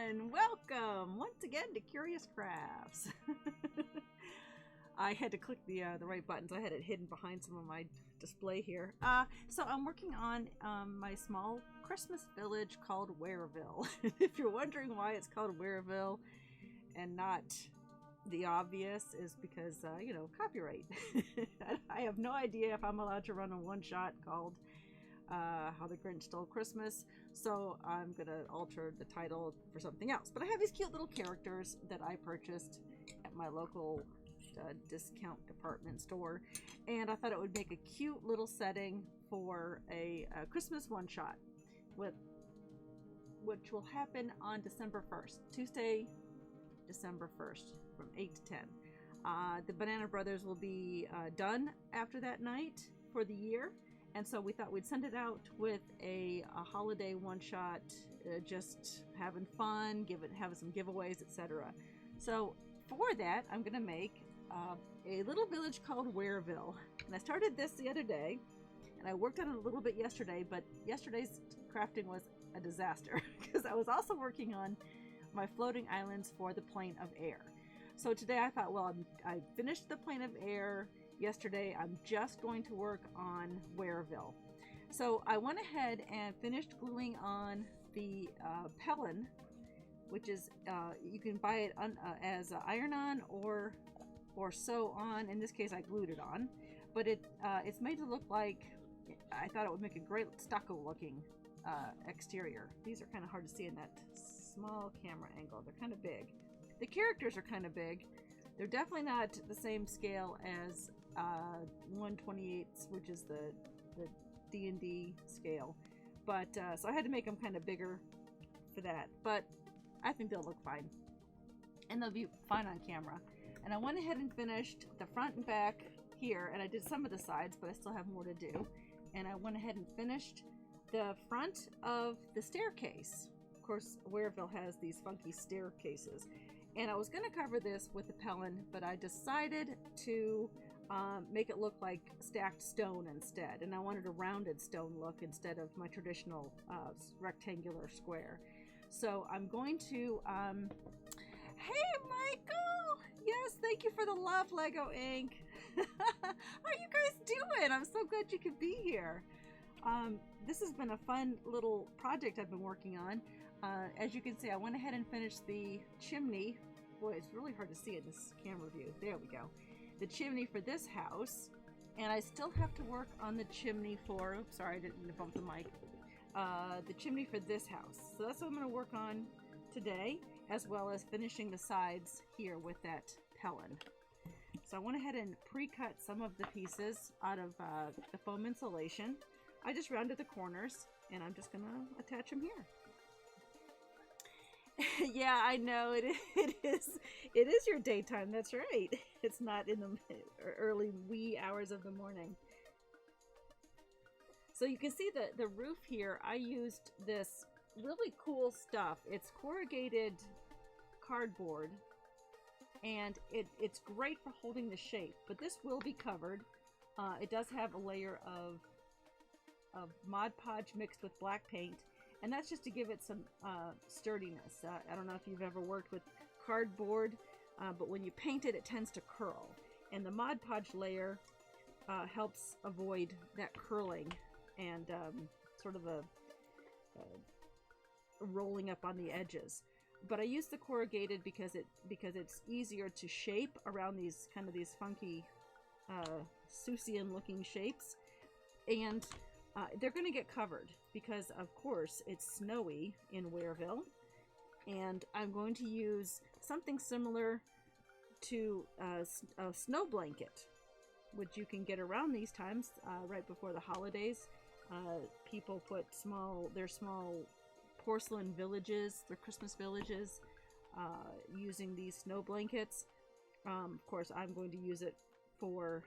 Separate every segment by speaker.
Speaker 1: everyone! Welcome once again to Curious Crafts. I had to click the right buttons. I had it hidden behind some of my display here. So I'm working on my small Christmas village called Whereville. If you're wondering why it's called Whereville and not the obvious, is because, you know, copyright. I have no idea if I'm allowed to run a one-shot called How the Grinch Stole Christmas, so I'm gonna alter the title for something else. But I have these cute little characters that I purchased at my local discount department store, and I thought it would make a cute little setting for a Christmas one-shot, which will happen on December 1st, Tuesday, December 1st, from 8 to 10. The Banana Brothers will be done after that night for the year. And so we thought we'd send it out with a holiday one-shot, just having fun, having some giveaways, etc. So for that, I'm going to make a little village called Whereville. And I started this the other day, and I worked on it a little bit yesterday, but yesterday's crafting was a disaster because I was also working on my floating islands for the plane of air. So today I thought, well, I finished the plane of air yesterday. I'm just going to work on Whereville. So I went ahead and finished gluing on the Pellin, which is you can buy it as iron-on or sew on. In this case, I glued it on, but it's made to look like, I thought it would make a great stucco-looking exterior. These are kind of hard to see in that small camera angle. They're kind of big. The characters are kind of big. They're definitely not the same scale as 1/28, which is the D&D scale. But so I had to make them kind of bigger for that. But I think they'll look fine. And they'll be fine on camera. And I went ahead and finished the front and back here. And I did some of the sides, but I still have more to do. And I went ahead and finished the front of the staircase. Of course, Whereville has these funky staircases. And I was going to cover this with the Pellin, but I decided to make it look like stacked stone instead. And I wanted a rounded stone look instead of my traditional rectangular square. So I'm going to... Hey, Michael! Yes, thank you for the love, Lego Inc. How are you guys doing? I'm so glad you could be here. This has been a fun little project I've been working on. As you can see, I went ahead and finished the chimney. Boy, it's really hard to see in this camera view. There we go. The chimney for this house. And I still have to work on the chimney for... Oops, sorry, I didn't bump the mic. The chimney for this house. So that's what I'm going to work on today, as well as finishing the sides here with that Pellin. So I went ahead and pre-cut some of the pieces out of the foam insulation. I just rounded the corners, and I'm just going to attach them here. Yeah, I know it is your daytime. That's right. It's not in the early wee hours of the morning. So you can see the roof here. I used this really cool stuff. It's corrugated cardboard, and it's great for holding the shape, but this will be covered. It does have a layer of Mod Podge mixed with black paint, and that's just to give it some sturdiness. I don't know if you've ever worked with cardboard, but when you paint it, it tends to curl, and the Mod Podge layer helps avoid that curling and sort of a rolling up on the edges. But I use the corrugated because it's easier to shape around these funky Seussian looking shapes, and they're going to get covered because of course it's snowy in Whereville, and I'm going to use something similar to a snow blanket, which you can get around these times right before the holidays. People put their small porcelain villages, their Christmas villages, using these snow blankets. Of course, I'm going to use it for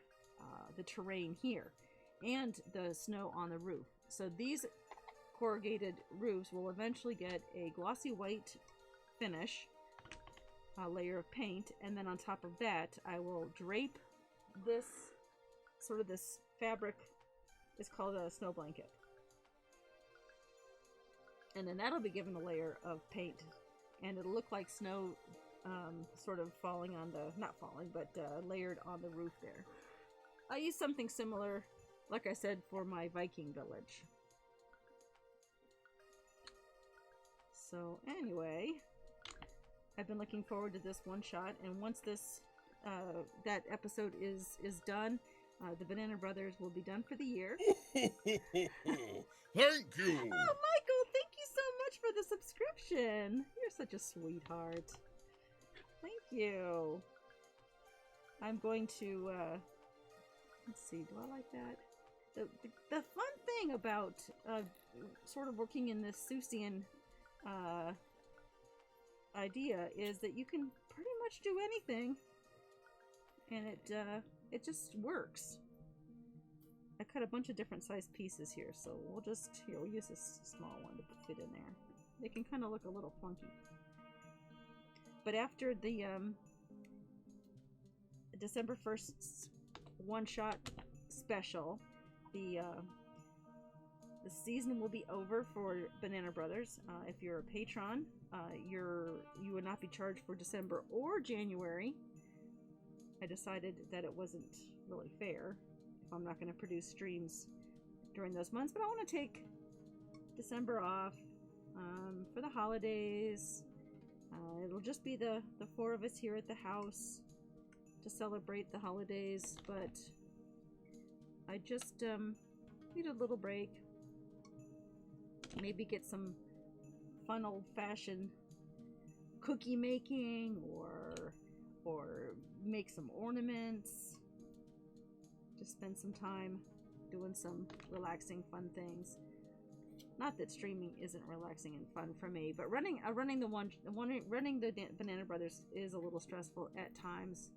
Speaker 1: the terrain here and the snow on the roof. So these corrugated roofs will eventually get a glossy white finish, a layer of paint, and then on top of that I will drape this this fabric. It's called a snow blanket. And then that'll be given a layer of paint and it'll look like snow sort of falling on the, not falling, but layered on the roof there. I used something similar, like I said, for my Viking village. So anyway, I've been looking forward to this one shot, and once this that episode is done, the Banana Brothers will be done for the year.
Speaker 2: Thank you.
Speaker 1: Oh, Michael, thank you so much for the subscription. You're such a sweetheart. Thank you. I'm going to, let's see, do I like that? The fun thing about sort of working in this Seussian idea is that you can pretty much do anything, and it just works. I cut a bunch of different sized pieces here, so we'll use this small one to fit in there. They can kind of look a little funky. But after the December 1st one-shot special, the season will be over for Banana Brothers. If you're a patron, you would not be charged for December or January. I decided that it wasn't really fair if I'm not going to produce streams during those months, but I want to take December off for the holidays. It'll just be the four of us here at the house to celebrate the holidays, but I just need a little break. Maybe get some fun old-fashioned cookie making, or make some ornaments. Just spend some time doing some relaxing, fun things. Not that streaming isn't relaxing and fun for me, but running the Banana Brothers is a little stressful at times.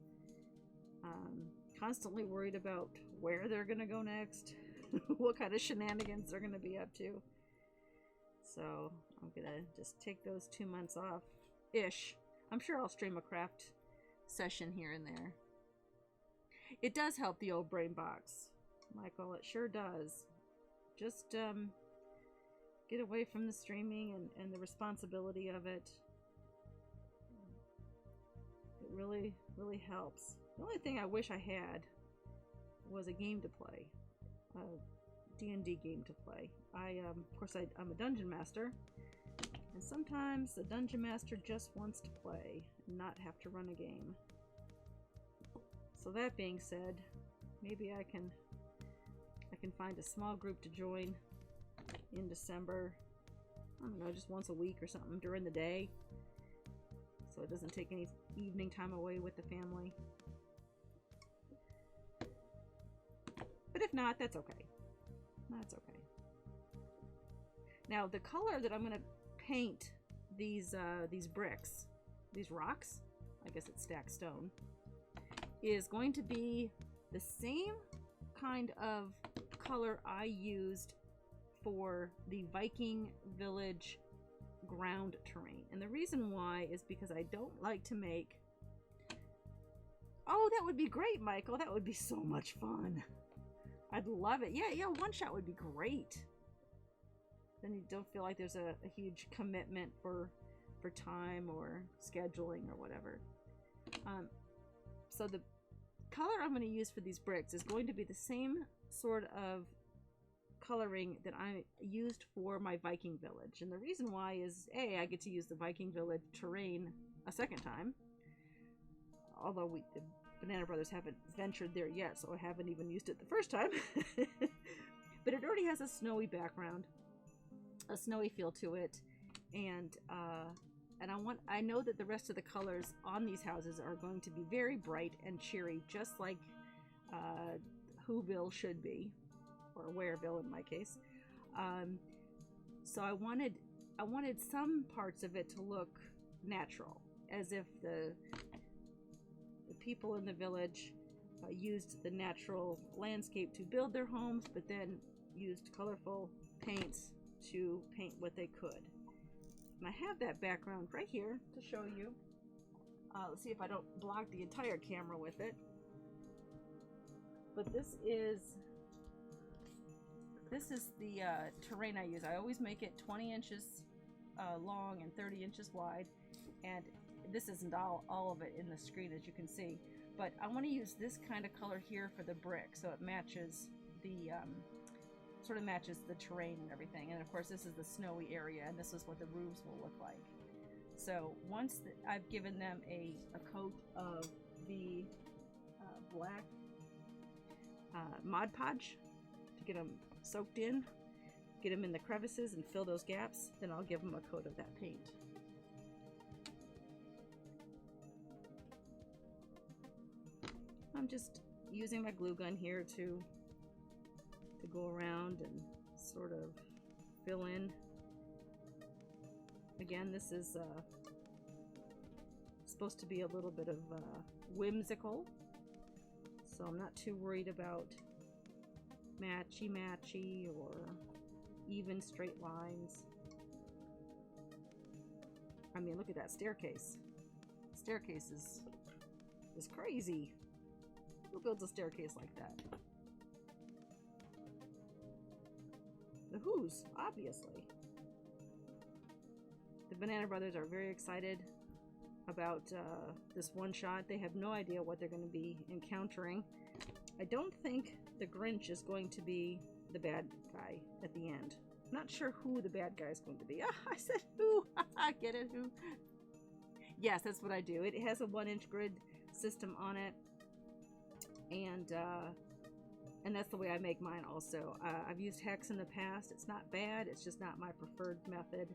Speaker 1: Constantly worried about where they're gonna go next, what kind of shenanigans they're gonna be up to. So I'm gonna just take those 2 months off ish. I'm sure I'll stream a craft session here and there. It does help the old brain box, Michael. It sure does. Just get away from the streaming and the responsibility of it. It really, really helps. The only thing I wish I had was a game to play, a D&D game to play. Of course, I'm a dungeon master, and sometimes the dungeon master just wants to play and not have to run a game. So that being said, maybe I can find a small group to join in December. I don't know, just once a week or something during the day, so it doesn't take any evening time away with the family. But if not, that's okay. That's okay. Now, the color that I'm going to paint these bricks, these rocks, I guess it's stacked stone, is going to be the same kind of color I used for the Viking village ground terrain. And the reason why is because I don't like to make... Oh, that would be great, Michael. That would be so much fun. I'd love it. Yeah, one shot would be great. Then you don't feel like there's a huge commitment for time or scheduling or whatever. So the color I'm going to use for these bricks is going to be the same sort of coloring that I used for my Viking village. And the reason why is, A, I get to use the Viking village terrain a second time. Although the Banana Brothers haven't ventured there yet, so I haven't even used it the first time. But it already has a snowy background, a snowy feel to it, and I know that the rest of the colors on these houses are going to be very bright and cheery, just like Whoville should be, or Whereville in my case. So I wanted some parts of it to look natural, as if the people in the village used the natural landscape to build their homes, but then used colorful paints to paint what they could. And I have that background right here to show you. Let's see if I don't block the entire camera with it. But this is the terrain I use. I always make it 20 inches long and 30 inches wide. And this isn't all of it in the screen, as you can see, but I want to use this kind of color here for the brick, so it matches the sort of matches the terrain and everything. And of course this is the snowy area, and this is what the roofs will look like. So once I've given them a coat of the black Mod Podge to get them soaked in, get them in the crevices and fill those gaps, then I'll give them a coat of that paint. I'm just using my glue gun here to go around and sort of fill in. Again, this is supposed to be a little bit of whimsical, so I'm not too worried about matchy or even straight lines. I mean, look at that staircase. Staircase is crazy. Who builds a staircase like that? The Who's, obviously. The Banana Brothers are very excited about this one shot. They have no idea what they're going to be encountering. I don't think the Grinch is going to be the bad guy at the end. I'm not sure who the bad guy is going to be. I said who. Get it? Who? Yes, that's what I do. It has a 1-inch grid system on it, and that's the way I make mine also. I've used hex in the past. It's not bad. It's just not my preferred method.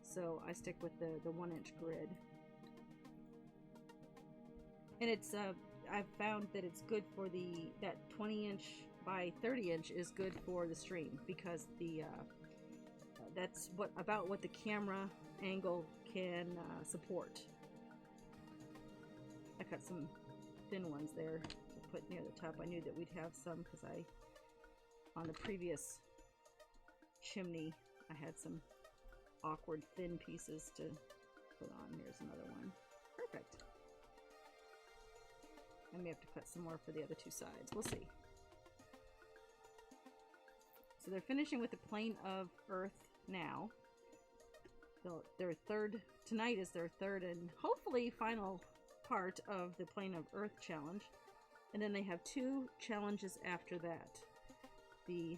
Speaker 1: So I stick with the 1-inch grid. And it's I've found that it's good for that 20-inch by 30-inch is good for the stream, because that's about what the camera angle can support. I cut some thin ones there to put near the top. I knew that we'd have some because on the previous chimney I had some awkward thin pieces to put on. Here's another one. Perfect. I may have to cut some more for the other two sides. We'll see. So they're finishing with the plane of Earth now. Their third, tonight is their third and hopefully final part of the plane of Earth challenge. And then they have 2 challenges after that. The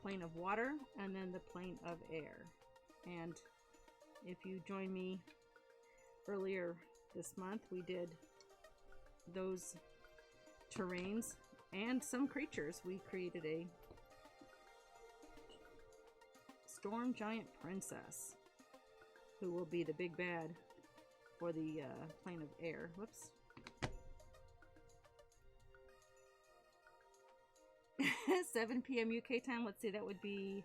Speaker 1: plane of water and then the plane of air. And if you joined me earlier this month, we did those terrains and some creatures. We created a storm giant princess who will be the big bad for the plane of air. Whoops. 7 p.m. UK time. Let's see, that would be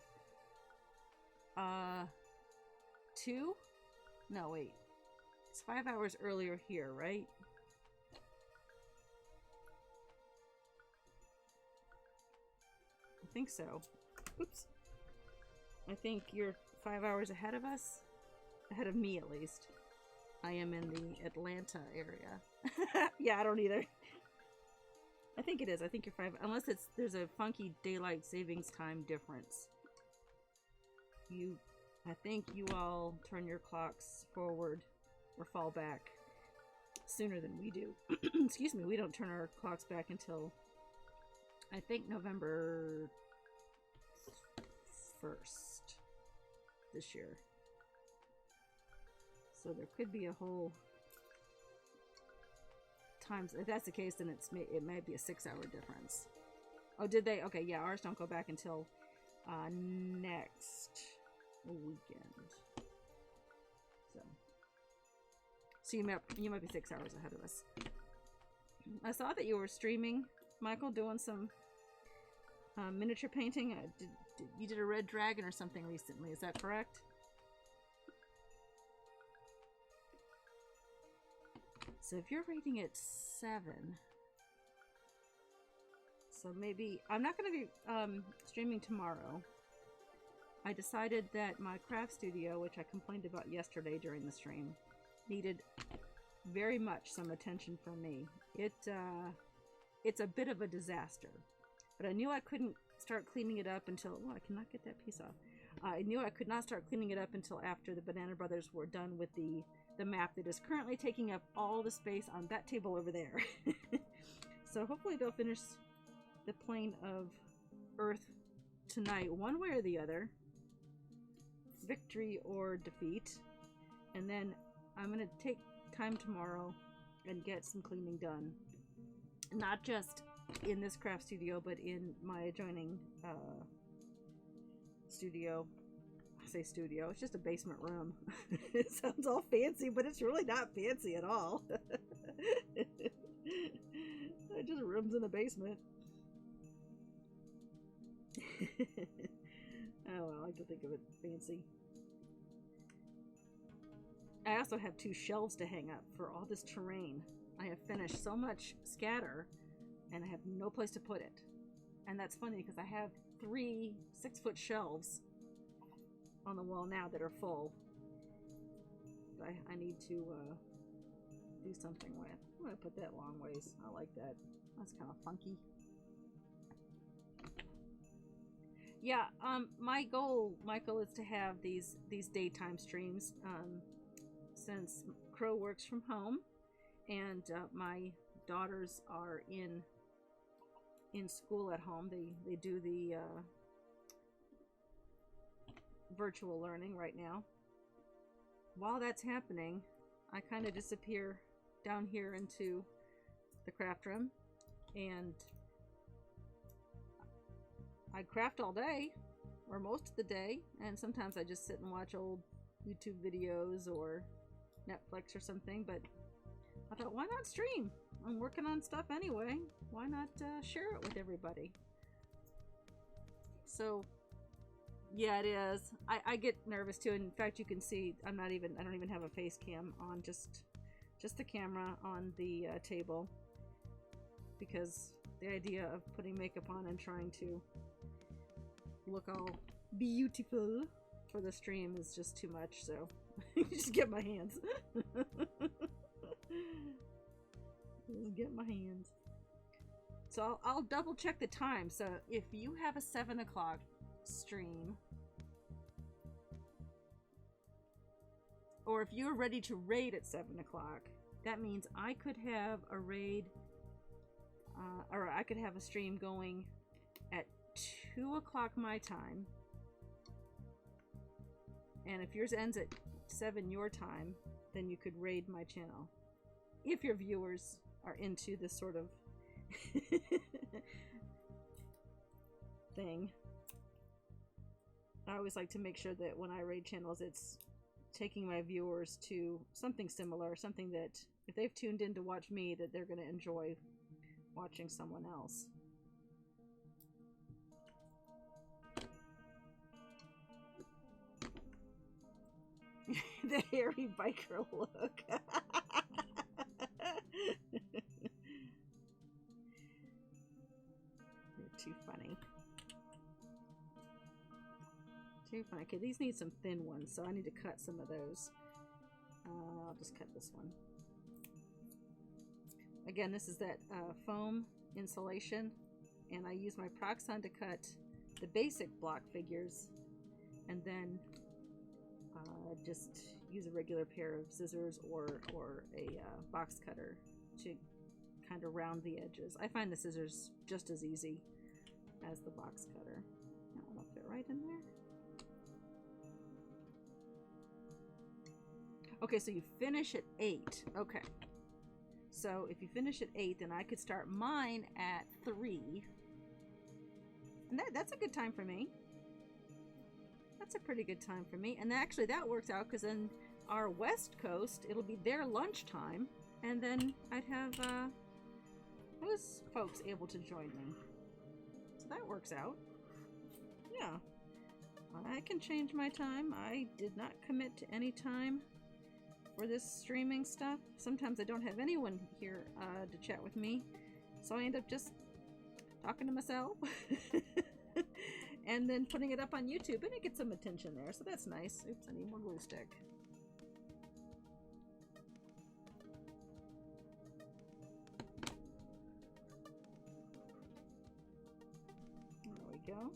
Speaker 1: 2? No, wait. It's 5 hours earlier here, right? I think so. Oops. I think you're 5 hours ahead of us. Ahead of me, at least. I am in the Atlanta area. Yeah, I don't either. I think it is. I think you're 5. Unless there's a funky daylight savings time difference. I think you all turn your clocks forward or fall back sooner than we do. Excuse me, we don't turn our clocks back until I think November 1st this year. So there could be a whole times. If that's the case, then it may be a 6-hour difference. Oh, did they? Okay, yeah, ours don't go back until next weekend. So you might be 6 hours ahead of us. I saw that you were streaming, Michael, doing some miniature painting. You did a red dragon or something recently. Is that correct? So if you're rating it 7, so maybe I'm not going to be streaming tomorrow. I decided that my craft studio, which I complained about yesterday during the stream, needed very much some attention from me. It's a bit of a disaster, but I knew I couldn't start cleaning it up until I cannot get that piece off. I knew I could not start cleaning it up until after the Banana Brothers were done with the the map that is currently taking up all the space on that table over there. So hopefully they'll finish the plane of Earth tonight, one way or the other, victory or defeat. And then I'm going to take time tomorrow and get some cleaning done, not just in this craft studio, but in my adjoining studio. I say studio, it's just a basement room. It sounds all fancy, but it's really not fancy at all. It's just rooms in the basement. Oh, I like to think of it fancy. I also have 2 shelves to hang up for all this terrain. I have finished so much scatter and I have no place to put it. And that's funny because I have 3 6-foot shelves on the wall now that are full. I need to do something with. I'm going to put that long ways. I like that. That's kind of funky. Yeah, my goal, Michael, is to have these daytime streams. Since Crow works from home and my daughters are in school at home, they do the virtual learning right now. While that's happening, I kind of disappear down here into the craft room and I craft all day or most of the day, and sometimes I just sit and watch old YouTube videos or Netflix or something. But I thought, why not stream? I'm working on stuff anyway. Why not share it with everybody? So yeah, it is. I get nervous too. In fact, you can see I don't even have a face cam on, just the camera on the table, because the idea of putting makeup on and trying to look all beautiful for the stream is just too much. So just get my hands. Just get my hands. So I'll double check the time. So if you have a 7 o'clock stream, or if you're ready to raid at 7 o'clock, that means I could have a raid, or I could have a stream going at 2 o'clock my time. And if yours ends at 7 your time, then you could raid my channel. If your viewers are into this sort of thing. I always like to make sure that when I raid channels, it's taking my viewers to something similar, something that if they've tuned in to watch me, that they're going to enjoy watching someone else. The hairy biker look. You're too funny. Too funny. Okay, these need some thin ones, so I need to cut some of those. I'll just cut this one. Again, this is that foam insulation, and I use my Proxxon to cut the basic block figures, and then just use a regular pair of scissors or a box cutter to kind of round the edges. I find the scissors just as easy as the box cutter. That'll fit right in there. Okay, so you finish at 8. Okay. So if you finish at 8, then I could start mine at 3. And that's a good time for me. That's a pretty good time for me. And actually that works out because then our West Coast, it'll be their lunchtime. And then I'd have those folks able to join me. So that works out. Yeah. I can change my time. I did not commit to any time for this streaming stuff. Sometimes I don't have anyone here to chat with me, so I end up just talking to myself and then putting it up on YouTube, and it gets some attention there, so that's nice. Oops, I need more glue stick. There we go.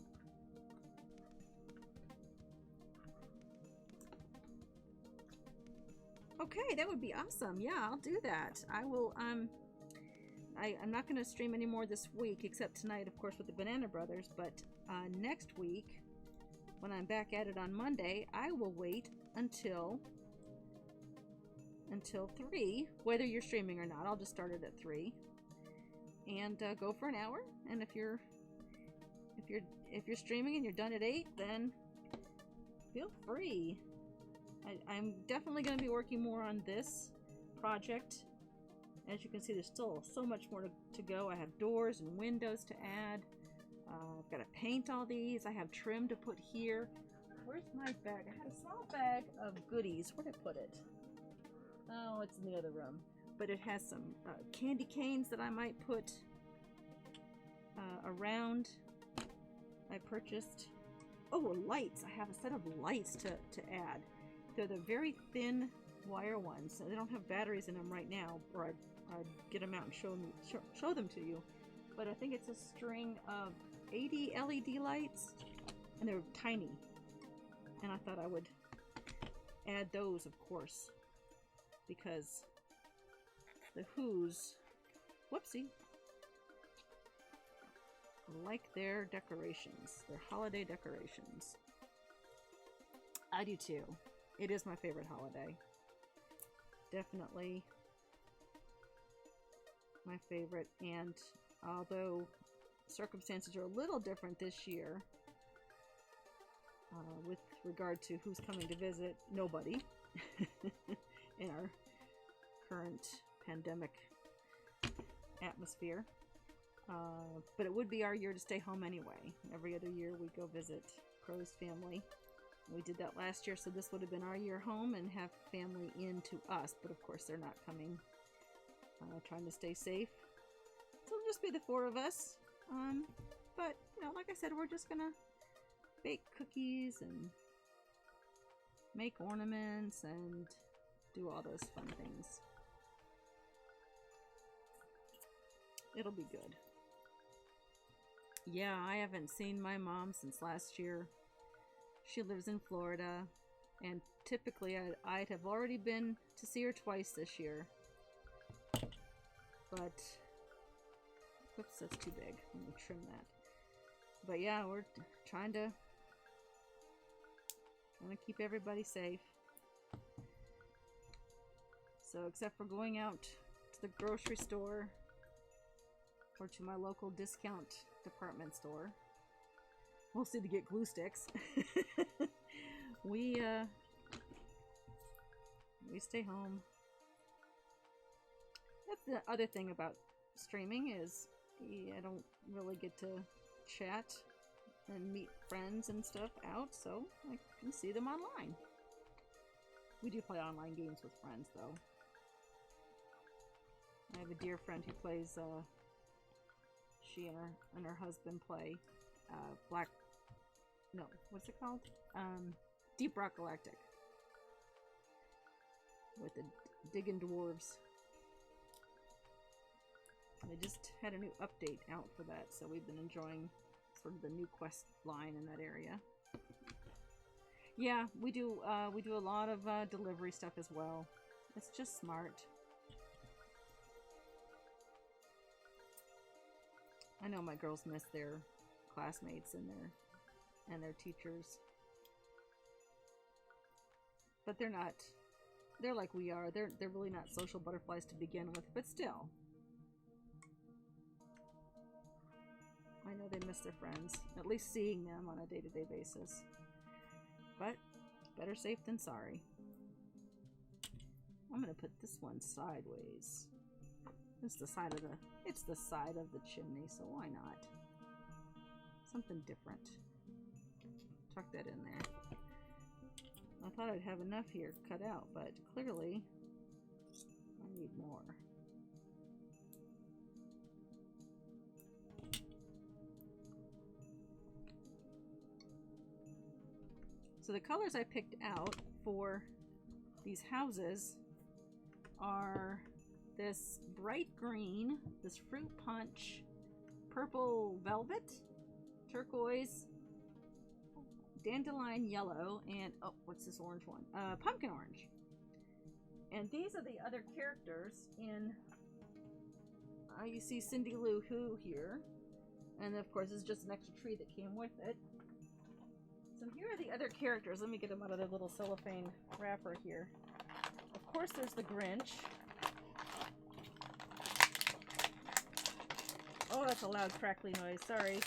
Speaker 1: Okay, that would be awesome. Yeah, I'll do that. I will, I'm not going to stream anymore this week, except tonight, of course, with the Banana Brothers, but next week, when I'm back at it on Monday, I will wait until 3, whether you're streaming or not. I'll just start it at 3 and go for an hour. And if you're streaming and you're done at 8, then feel free. I'm definitely going to be working more on this project. As you can see, there's still so much more to go. I have doors and windows to add. I've got to paint all these. I have trim to put here. Where's my bag? I had a small bag of goodies. Where'd I put it? Oh, it's in the other room. But it has some candy canes that I might put around. I purchased... Oh, lights. I have a set of lights to add. They're the very thin wire ones, so they don't have batteries in them right now, or I'd get them out and show them to you. But I think it's a string of 80 LED lights, and they're tiny. And I thought I would add those, of course, because the Who's, whoopsie, like their decorations, their holiday decorations. I do too. It is my favorite holiday. Definitely my favorite. And although circumstances are a little different this year with regard to who's coming to visit, nobody in our current pandemic atmosphere. But it would be our year to stay home anyway. Every other year we go visit Crow's family. We did that last year, so this would have been our year home and have family in to us. But of course they're not coming. Trying to stay safe. So it'll just be the 4 of us. But, you know, like I said, we're just gonna bake cookies and make ornaments and do all those fun things. It'll be good. Yeah, I haven't seen my mom since last year. She lives in Florida, and typically I'd have already been to see her twice this year. But, oops, that's too big. Let me trim that. But yeah, we're trying to keep everybody safe. So except for going out to the grocery store or to my local discount department store, mostly to get glue sticks, we stay home. That's the other thing about streaming is I don't really get to chat and meet friends and stuff out, so I can see them online. We do play online games with friends, though. I have a dear friend who plays, she and her husband play what's it called? Deep Rock Galactic. With the Diggin' Dwarves. They just had a new update out for that, so we've been enjoying sort of the new quest line in that area. Yeah, we do a lot of delivery stuff as well. It's just smart. I know my girls miss their classmates and their teachers. But they're like we are. They're really not social butterflies to begin with, but still. I know they miss their friends, at least seeing them on a day-to-day basis. But better safe than sorry. I'm gonna put this one sideways. It's the side of the chimney, so why not? Something different. Tuck that in there. I thought I'd have enough here cut out, but clearly I need more. So the colors I picked out for these houses are this bright green, this fruit punch, purple velvet, turquoise, dandelion yellow, and oh, what's this orange one? Pumpkin orange. And these are the other characters in, you see Cindy Lou Who here. And of course, this is just an extra tree that came with it. So here are the other characters. Let me get them out of their little cellophane wrapper here. Of course, there's the Grinch. Oh, that's a loud crackly noise. Sorry.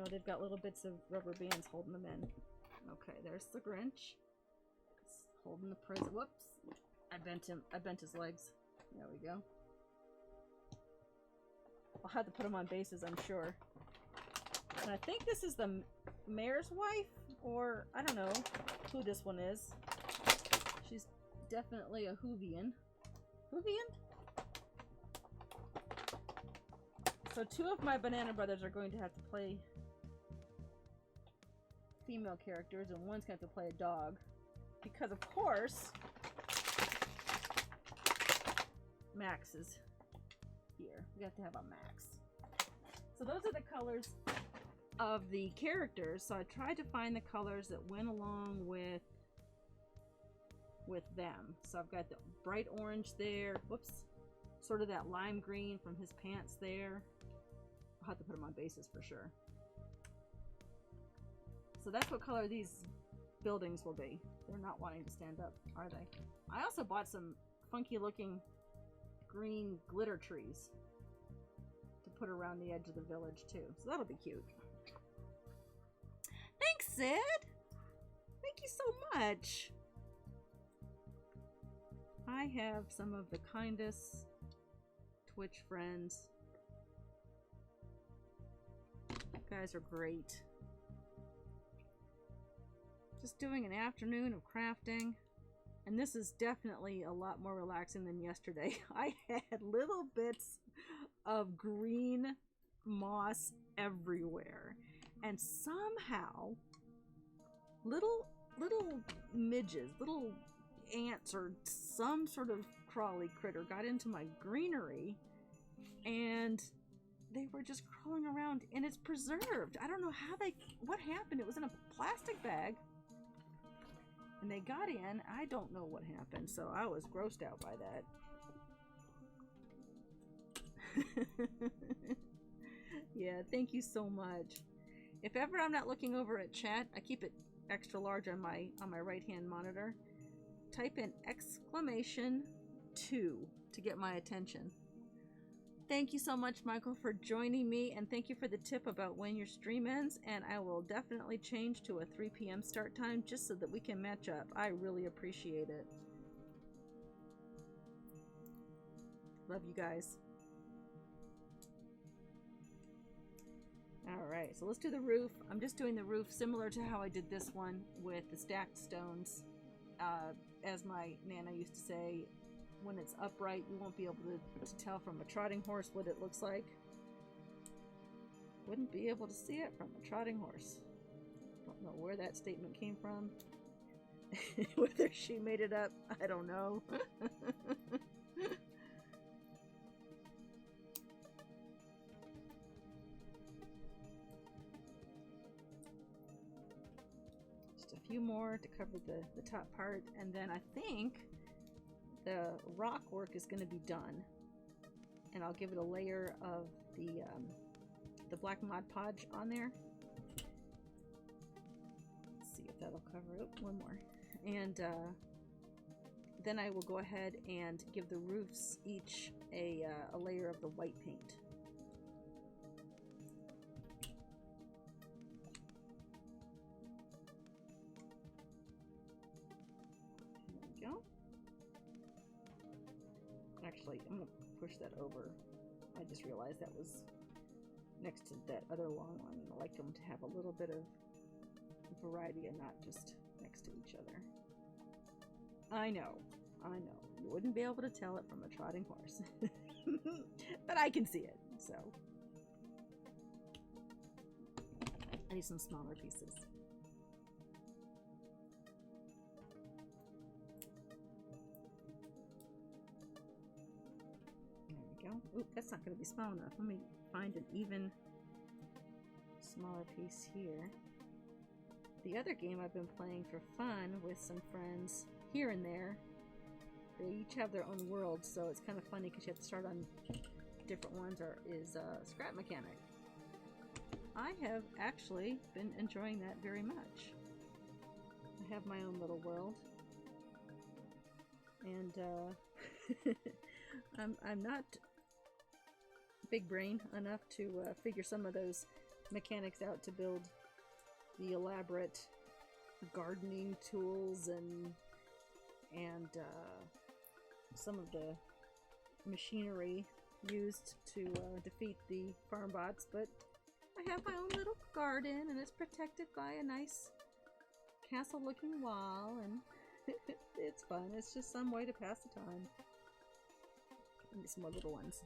Speaker 1: Oh, they've got little bits of rubber bands holding them in. Okay, there's the Grinch. It's holding the present. Whoops. I bent him. I bent his legs. There we go. I'll have to put him on bases, I'm sure. And I think this is the mayor's wife, or I don't know who this one is. She's definitely a Whovian. Whovian? So 2 of my Banana Brothers are going to have to play female characters, and one's going to have to play a dog. Because, of course, Max is here. We have to have a Max. So those are the colors of the characters. So I tried to find the colors that went along with them. So I've got the bright orange there. Whoops. Sort of that lime green from his pants there. I'll have to put them on bases for sure. So that's what color these buildings will be. They're not wanting to stand up, are they? I also bought some funky looking green glitter trees to put around the edge of the village too. So that'll be cute. Thanks, Sid! Thank you so much! I have some of the kindest Twitch friends. You guys are great. Just doing an afternoon of crafting, and this is definitely a lot more relaxing than yesterday. I had little bits of green moss everywhere, and somehow little midges, little ants or some sort of crawly critter got into my greenery, and they were just crawling around, and it's preserved. I don't know how what happened. It was in a plastic bag, and they got in. I don't know what happened, so I was grossed out by that. Yeah, thank you so much. If ever I'm not looking over at chat, I keep it extra large on my right hand monitor. Type in !2 to get my attention. Thank you so much, Michael, for joining me, and thank you for the tip about when your stream ends, and I will definitely change to a 3 p.m. start time just so that we can match up. I really appreciate it. Love you guys. Alright, so let's do the roof. I'm just doing the roof similar to how I did this one with the stacked stones. As my Nana used to say, when it's upright, you won't be able to tell from a trotting horse what it looks like. Wouldn't be able to see it from a trotting horse. Don't know where that statement came from. Whether she made it up, I don't know. Just a few more to cover the top part, and then I think the rock work is going to be done, and I'll give it a layer of the black Mod Podge on there. Let's see if that'll cover it. One more, and then I will go ahead and give the roofs each a layer of the white paint. There we go. Actually, I'm going to push that over. I just realized that was next to that other long one. I like them to have a little bit of variety and not just next to each other. I know. You wouldn't be able to tell it from a trotting horse. But I can see it, so. I need some smaller pieces. Oop, that's not going to be small enough. Let me find an even smaller piece here. the other game I've been playing for fun with some friends here and there, they each have their own world, so it's kind of funny because you have to start on different ones, is Scrap Mechanic. I have actually been enjoying that very much. I have my own little world, and I'm not big brain enough to figure some of those mechanics out to build the elaborate gardening tools and some of the machinery used to defeat the farm bots, but I have my own little garden, and it's protected by a nice castle looking wall, and it's fun. It's just some way to pass the time. Maybe some more little ones.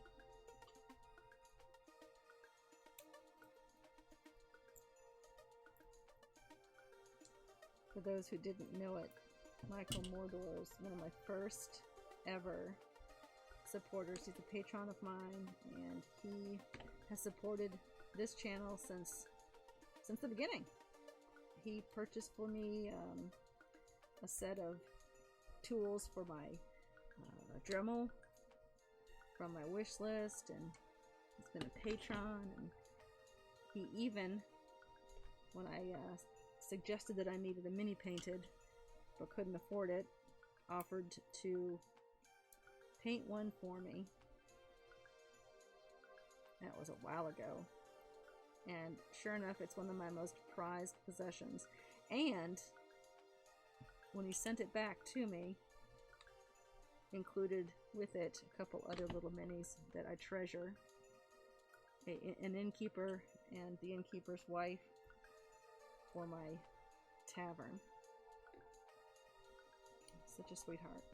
Speaker 1: For those who didn't know it, Michael Mordor is one of my first ever supporters. He's a patron of mine, and he has supported this channel since the beginning. He purchased for me a set of tools for my Dremel from my wish list, and he's been a patron, and he even, when I suggested that I needed a mini painted but couldn't afford it, offered to paint one for me. That was a while ago, and sure enough, it's one of my most prized possessions. And when he sent it back to me, included with it a couple other little minis that I treasure, an innkeeper and the innkeeper's wife for my tavern. Such a sweetheart.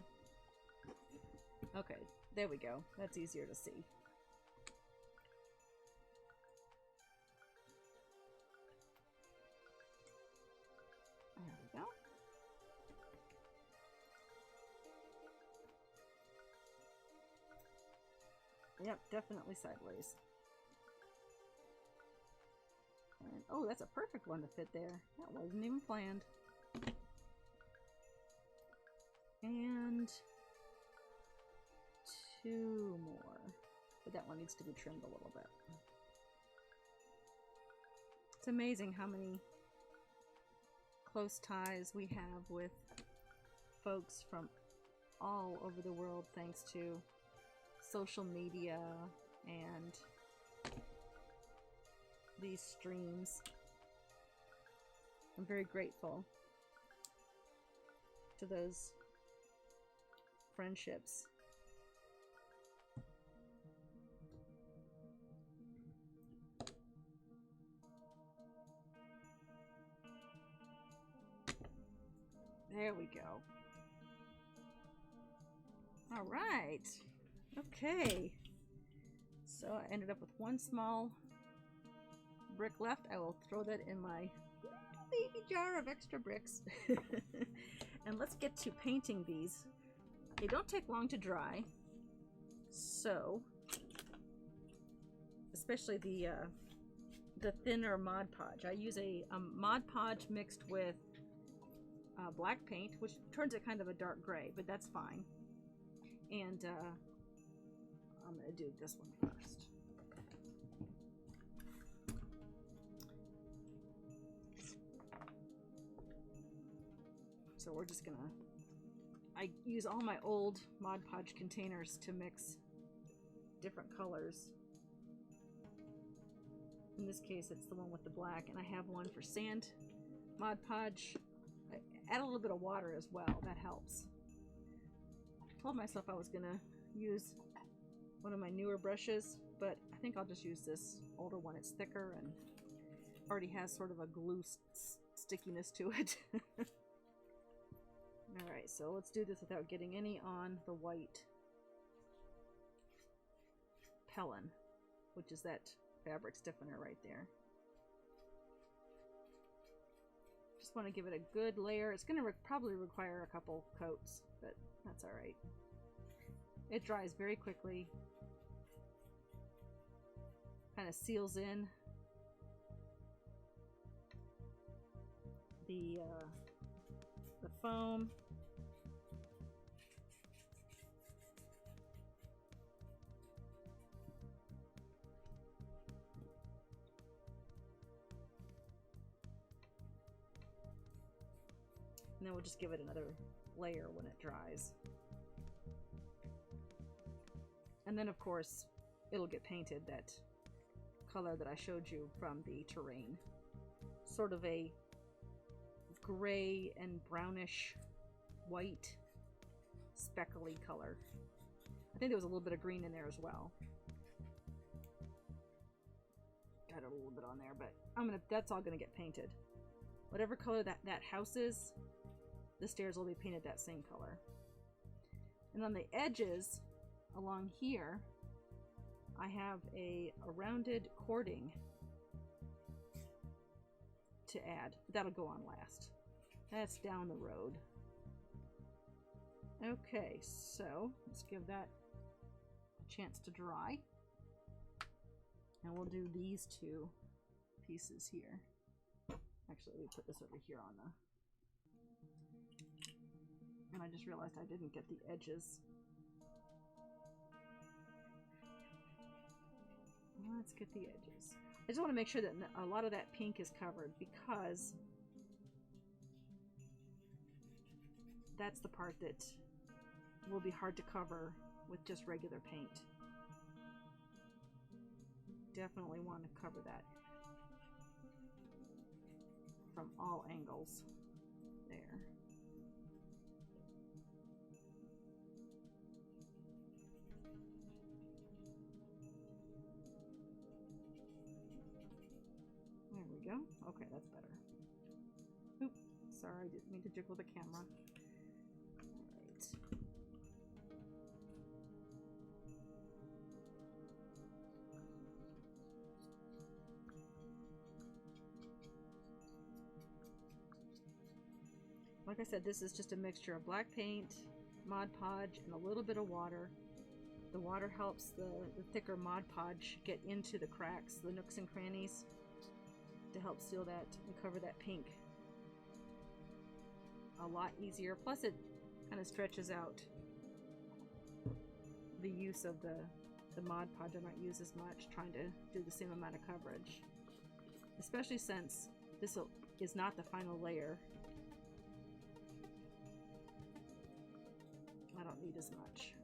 Speaker 1: Okay, there we go. That's easier to see. There we go. Yep, definitely sideways. And, oh, that's a perfect one to fit there. That wasn't even planned. And two more. But that one needs to be trimmed a little bit. It's amazing how many close ties we have with folks from all over the world thanks to social media and these streams. I'm very grateful to those friendships. There we go. All right. Okay. So I ended up with one small brick left. I will throw that in my baby jar of extra bricks. And let's get to painting these. They don't take long to dry. So, especially the thinner Mod Podge. I use a Mod Podge mixed with black paint, which turns it kind of a dark gray, but that's fine. And I'm going to do this one first. So we're just going to... I use all my old Mod Podge containers to mix different colors. In this case, it's the one with the black, and I have one for sand Mod Podge. I add a little bit of water as well. That helps. I told myself I was going to use one of my newer brushes, but I think I'll just use this older one. It's thicker and already has sort of a glue stickiness to it. Alright, so let's do this without getting any on the white Pellin, which is that fabric stiffener right there. Just want to give it a good layer. It's going to probably require a couple coats, but that's alright. It dries very quickly. Kind of seals in the foam. And then we'll just give it another layer when it dries. And then of course it'll get painted that color that I showed you from the terrain. Sort of a gray and brownish white speckly color. I think there was a little bit of green in there as well. Got a little bit on there, but that's all gonna get painted. Whatever color that house is, the stairs will be painted that same color. And on the edges along here, I have a rounded cording to add. That'll go on last. That's down the road. Okay, so let's give that a chance to dry. And we'll do these two pieces here. Actually, let me put this over here on the... And I just realized I didn't get the edges. Let's get the edges. I just want to make sure that a lot of that pink is covered, because that's the part that will be hard to cover with just regular paint. Definitely want to cover that from all angles. There. There we go. Okay, that's better. Oop, sorry, I didn't mean to jiggle the camera. Alright. Like I said, this is just a mixture of black paint, Mod Podge, and a little bit of water. The water helps the thicker Mod Podge get into the cracks, the nooks and crannies, to help seal that and cover that pink a lot easier. Plus it kind of stretches out the use of the Mod Podge. I might use as much, trying to do the same amount of coverage, especially since this is not the final layer. I don't need as much.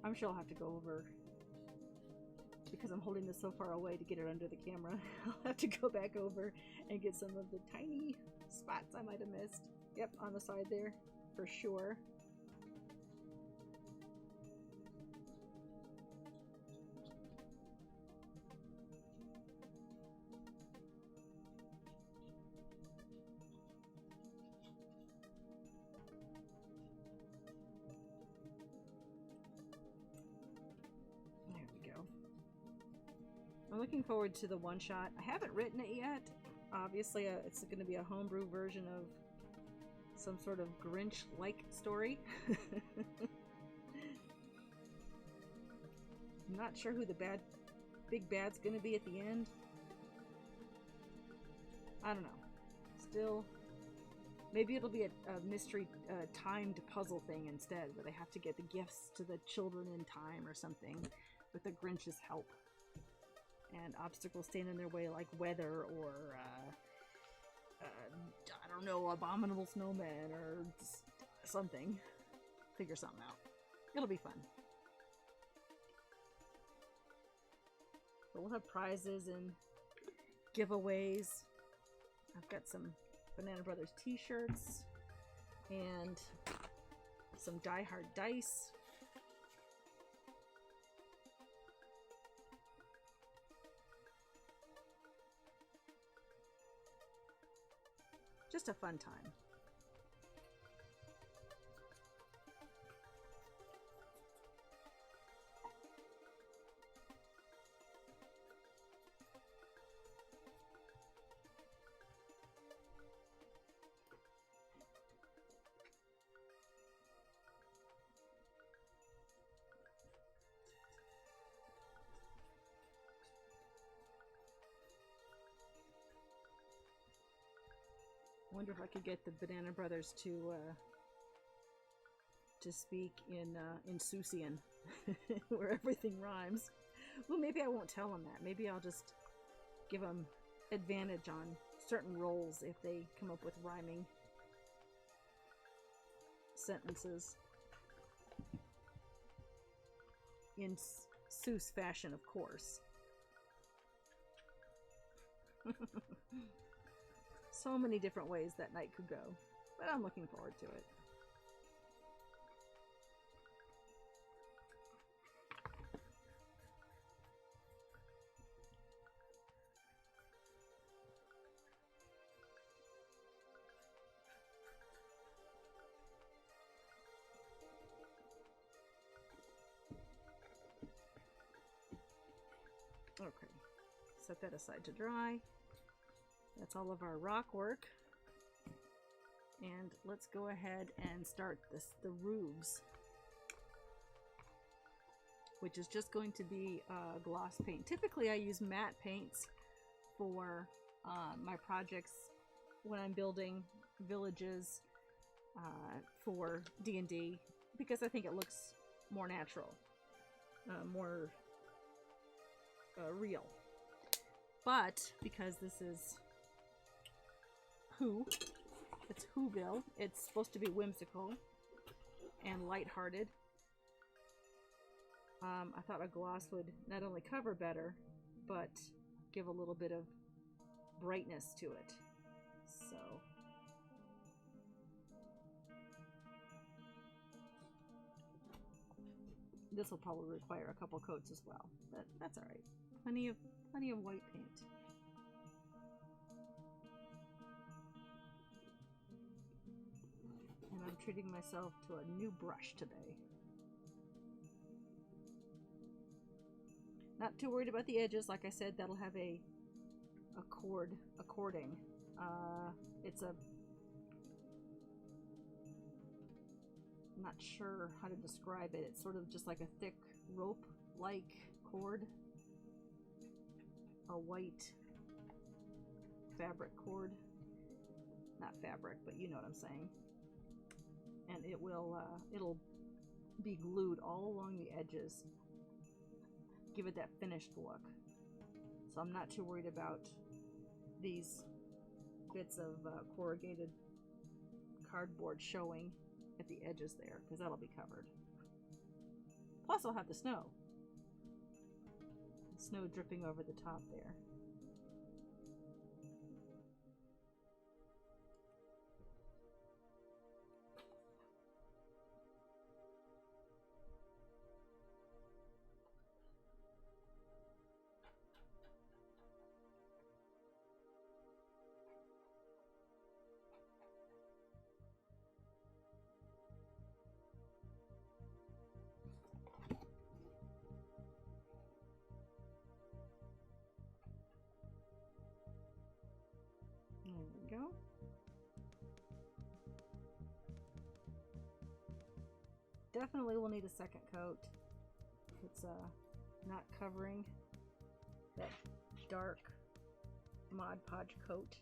Speaker 1: I'm sure I'll have to go over, because I'm holding this so far away to get it under the camera. I'll have to go back over and get some of the tiny spots I might have missed. Yep, on the side there, for sure. I'm looking forward to the one-shot. I haven't written it yet. Obviously, it's going to be a homebrew version of some sort of Grinch-like story. I'm not sure who the big bad's going to be at the end. I don't know. Still, maybe it'll be a mystery timed puzzle thing instead, where they have to get the gifts to the children in time or something with the Grinch's help. And obstacles stand in their way, like weather or, I don't know, abominable snowmen or something. Figure something out. It'll be fun. But we'll have prizes and giveaways. I've got some Banana Brothers t-shirts and some Die Hard dice. Just a fun time. I wonder if I could get the Banana Brothers to speak in Susian, where everything rhymes. Well, maybe I won't tell them that. Maybe I'll just give them advantage on certain roles if they come up with rhyming sentences. In Seuss fashion, of course. So many different ways that night could go, but I'm looking forward to it. Okay, set that aside to dry. That's all of our rock work. And let's go ahead and start the roofs, which is just going to be gloss paint. Typically I use matte paints for my projects when I'm building villages for D&D, because I think it looks more natural, more real. But because this is it's Whoville, it's supposed to be whimsical and lighthearted. I thought a gloss would not only cover better, but give a little bit of brightness to it. So this will probably require a couple coats as well, but that's all right. Plenty of white paint. And I'm treating myself to a new brush today. Not too worried about the edges. Like I said, that'll have a cording. It's a, I'm not sure how to describe it. It's sort of just like a thick rope-like cord. A white fabric cord. Not fabric, but you know what I'm saying. And it will, it'll be glued all along the edges. Give it that finished look. So I'm not too worried about these bits of corrugated cardboard showing at the edges there, because that'll be covered. Plus I'll have the snow. The snow dripping over the top there. There we go. Definitely will need a second coat. It's not covering that dark Mod Podge coat.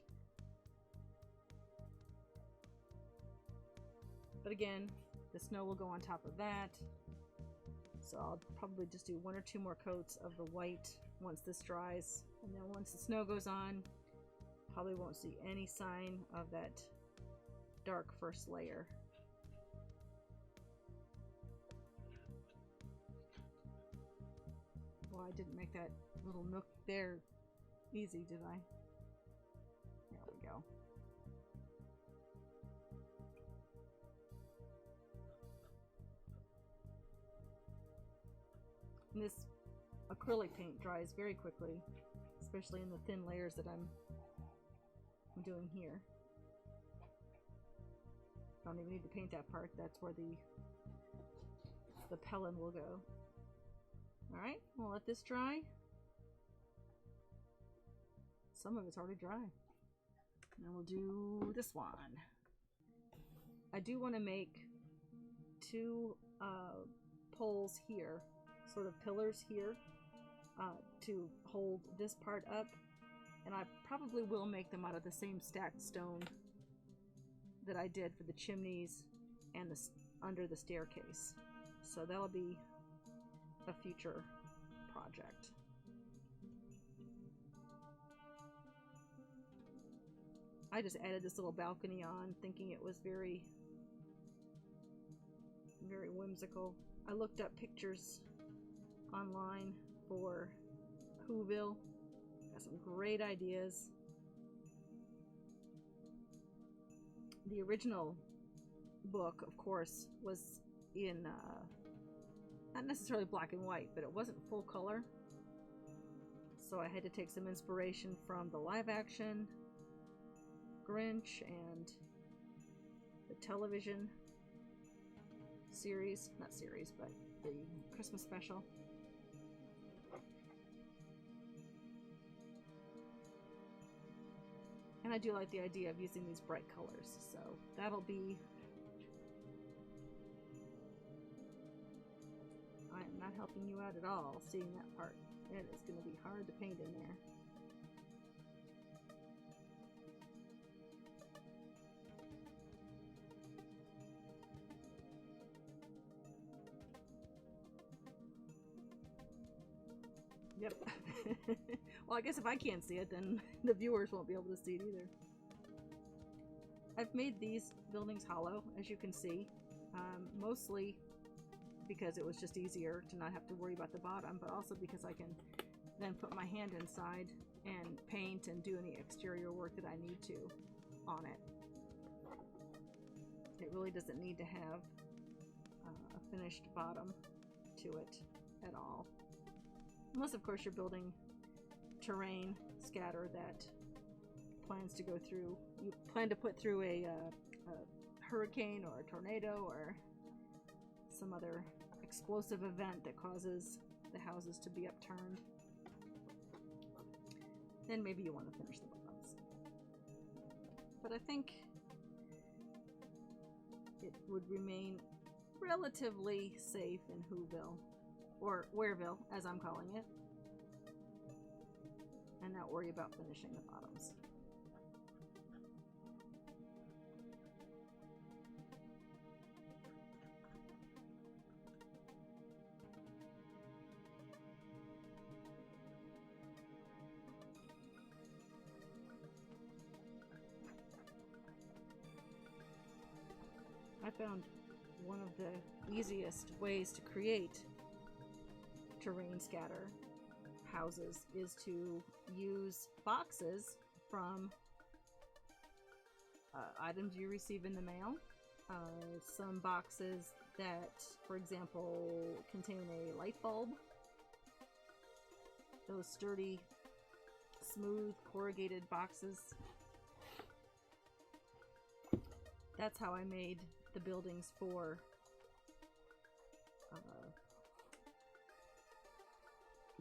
Speaker 1: But again, the snow will go on top of that. So I'll probably just do 1 or 2 more coats of the white once this dries. And then once the snow goes on, probably won't see any sign of that dark first layer. Well, I didn't make that little nook there easy, did I? There we go. And this acrylic paint dries very quickly, especially in the thin layers that I'm doing here. Don't even need to paint that part. That's where the Pellin will go. Alright, we'll let this dry. Some of it's already dry. Now we'll do this one. I do want to make two poles here, sort of pillars here, to hold this part up. And I probably will make them out of the same stacked stone that I did for the chimneys and the under the staircase. So that'll be a future project. I just added this little balcony on, thinking it was very whimsical. I looked up pictures online for Whereville. Got some great ideas. The original book, of course, was in not necessarily black and white, but it wasn't full color. So I had to take some inspiration from the live action Grinch and the television series, not series, but the Christmas special. And I do like the idea of using these bright colors, so that'll be... I am not helping you out at all seeing that part. It is going to be hard to paint in there. Yep. Well, I guess if I can't see it, then the viewers won't be able to see it either. I've made these buildings hollow, as you can see, mostly because it was just easier to not have to worry about the bottom, but also because I can then put my hand inside and paint and do any exterior work that I need to on it. It really doesn't need to have a finished bottom to it at all. Unless, of course, you're building terrain scatter that plans to go through, you plan to put through a hurricane or a tornado or some other explosive event that causes the houses to be upturned. Then maybe you want to finish the bottoms. But I think it would remain relatively safe in Whereville. Or Whereville, as I'm calling it, and not worry about finishing the bottoms. I found one of the easiest ways to create terrain scatter houses is to use boxes from items you receive in the mail. Some boxes that, for example, contain a light bulb. Those sturdy, smooth, corrugated boxes. That's how I made the buildings for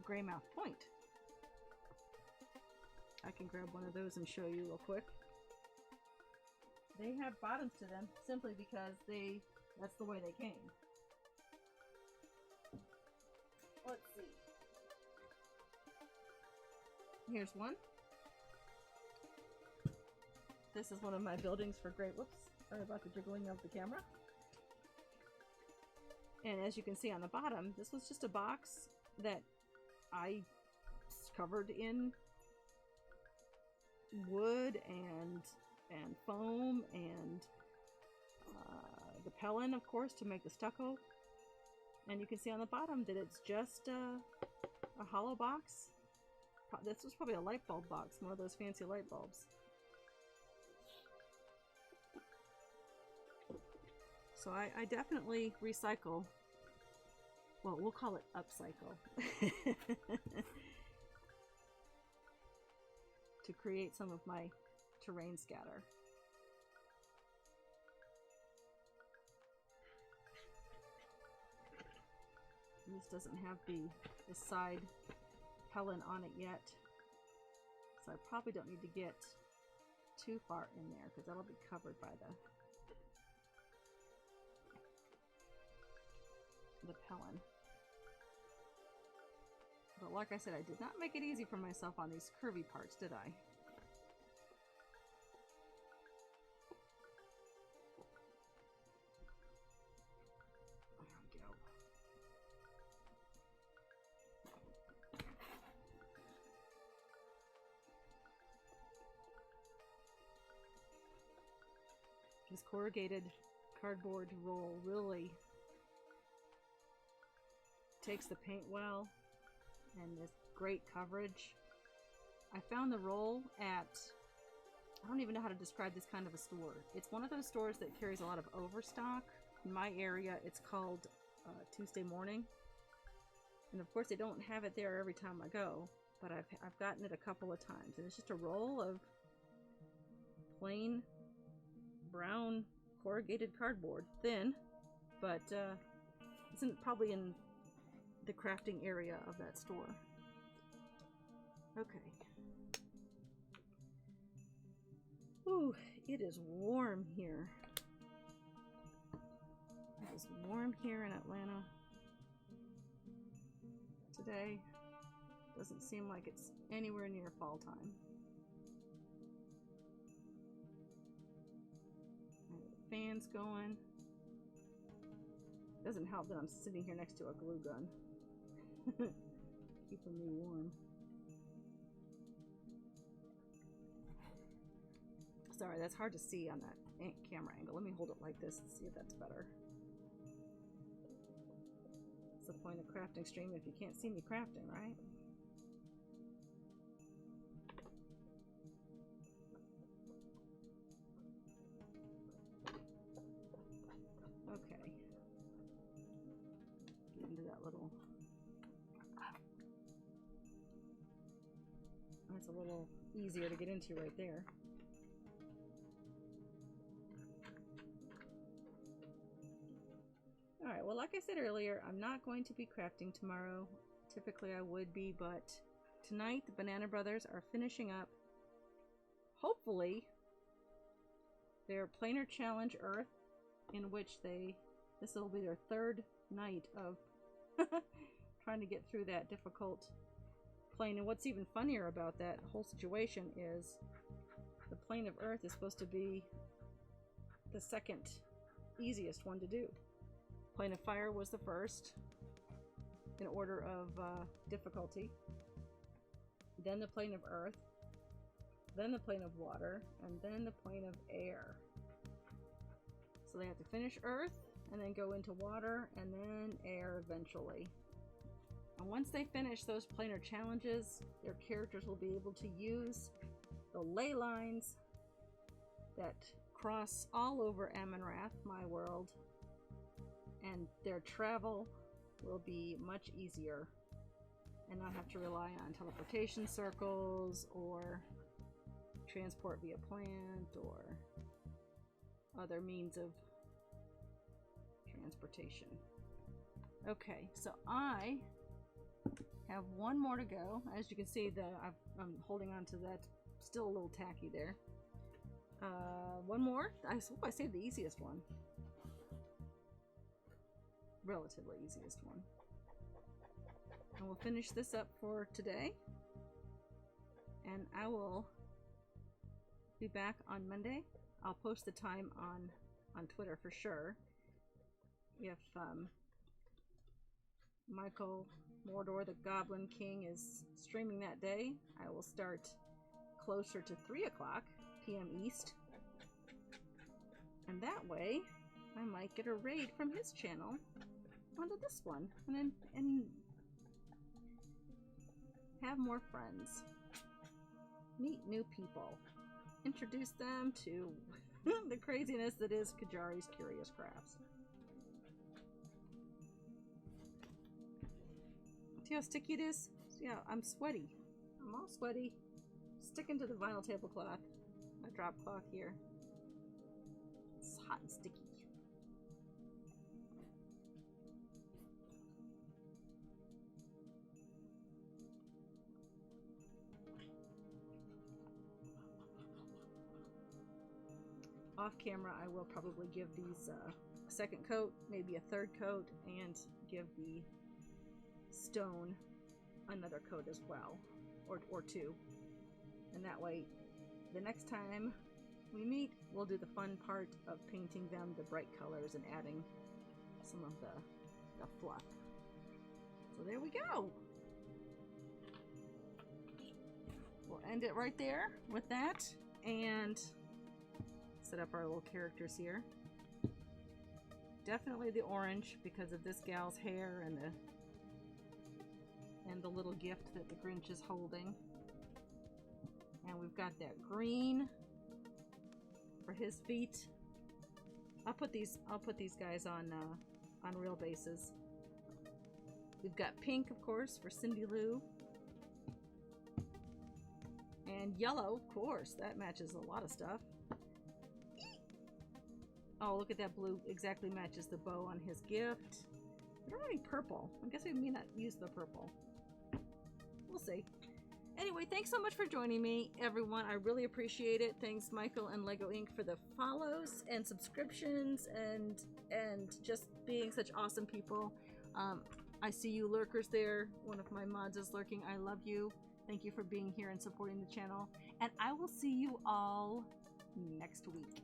Speaker 1: Greymouth Point. I can grab one of those and show you real quick. They have bottoms to them simply because that's the way they came. Let's see. Here's one. This is one of my buildings for whoops, sorry about the jiggling of the camera. And as you can see on the bottom, this was just a box that I covered in wood and foam and the Pellin, of course, to make the stucco. And you can see on the bottom that it's just a hollow box. This was probably a light bulb box, one of those fancy light bulbs. So I definitely recycle. Well, we'll call it upcycle. To create some of my terrain scatter. This doesn't have the side Helen on it yet, so I probably don't need to get too far in there because that'll be covered by the Helen. But like I said, I did not make it easy for myself on these curvy parts, did I? This corrugated cardboard roll really takes the paint well and is great coverage. I found the roll at, I don't even know how to describe this kind of a store. It's one of those stores that carries a lot of overstock. In my area, it's called Tuesday Morning. And of course, they don't have it there every time I go, but I've gotten it a couple of times. And it's just a roll of plain brown corrugated cardboard, thin, but it's probably in the crafting area of that store. Okay. Ooh, it is warm here. It is warm here in Atlanta today. Doesn't seem like it's anywhere near fall time. Fans going. Doesn't help that I'm sitting here next to a glue gun. Keeping me warm. Sorry, that's hard to see on that camera angle. Let me hold it like this and see if that's better. What's the point of crafting stream if you can't see me crafting, right? That's a little easier to get into right there. Alright, well, like I said earlier, I'm not going to be crafting tomorrow. Typically I would be, but tonight the Banana Brothers are finishing up, hopefully, their Planar Challenge Earth, in which this will be their third night of trying to get through that difficult plane. And what's even funnier about that whole situation is the plane of Earth is supposed to be the second easiest one to do. Plane of Fire was the first in order of difficulty, then the plane of Earth, then the plane of Water, and then the plane of Air. So they have to finish Earth and then go into Water and then Air eventually. And once they finish those planar challenges, their characters will be able to use the ley lines that cross all over Amonrath, my world, and their travel will be much easier and not have to rely on teleportation circles or transport via plant or other means of transportation. Okay, so I have one more to go. As you can see, I'm holding on to that, still a little tacky there. One more. I hope I saved the easiest one. Relatively easiest one. And we'll finish this up for today. And I will be back on Monday. I'll post the time on Twitter for sure. If Michael Mordor, the Goblin King, is streaming that day, I will start closer to 3 o'clock p.m. East. And that way, I might get a raid from his channel onto this one. And have more friends. Meet new people. Introduce them to the craziness that is Qyjari's Curious Crafts. See how sticky it is? Yeah, I'm sweaty. I'm all sweaty. Sticking to the vinyl tablecloth. My drop cloth here. It's hot and sticky. off camera I will probably give these a second coat, maybe a third coat, and give the stone another coat as well, or two, and that way the next time we meet we'll do the fun part of painting them the bright colors and adding some of the fluff. So there we go. We'll end it right there with that and set up our little characters here. Definitely the orange because of this gal's hair and the little gift that the Grinch is holding. And we've got that green for his feet. I'll put these guys on real bases. We've got pink, of course, for Cindy Lou. And yellow, of course, that matches a lot of stuff. Oh, look at that blue, exactly matches the bow on his gift. I don't have any purple. I guess we may not use the purple. We'll see. Anyway, thanks so much for joining me, everyone. I really appreciate it. Thanks, Michael and Lego Inc. for the follows and subscriptions and just being such awesome people. I see you lurkers there. One of my mods is lurking. I love you. Thank you for being here and supporting the channel. And I will see you all next week.